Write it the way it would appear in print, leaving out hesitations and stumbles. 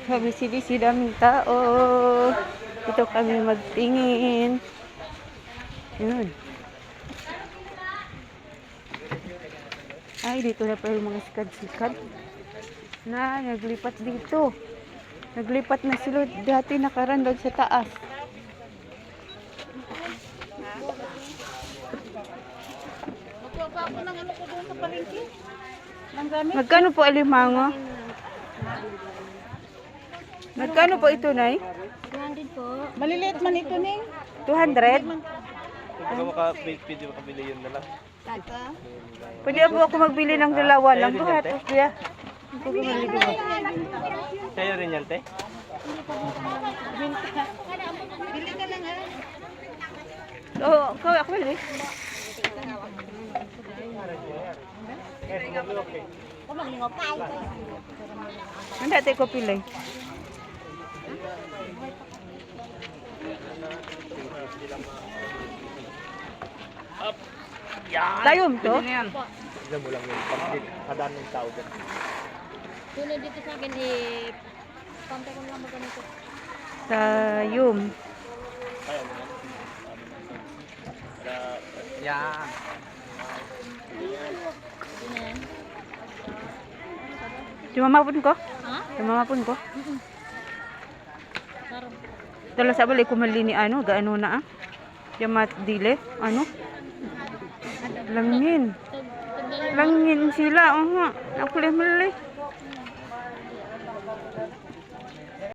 Mabisi-bisi daming tao. Dito kami magtingin. Yun. Ay, dito na pa yung mga sikad-sikad na naglipat dito. Naglipat na sila dati nakaraan doon sa taas. Magkuha ako ng ano ko doon sa palengke. Ng gamit. Magkano po alimango? Magkano po ito, Nay? 200 po. Maliliit man ito, Ning. 200? Pwede makabili yun na lang. Pwede po ako magbili ng dalawa lang. Buhat, kuya. Sa'yo rin yan, te? Bili ka lang, ha? Oo, ako bili. Kumaglingop ka. Hindi, ate ko pili. Tayom to? Tignan mo lang yun. Kadaan ng tao dyan. Tulad dito sa akin, pantay ko lang magganito. Tayom. Kaya mo yan. Yan. Sumamapon ko? Ha? Sumamapon ko? Sarap. Dala sa balik kumali ni ano, gaano na ah. Yamat dile, ano? Langin. Langin sila, oh nga. Ako lang mali.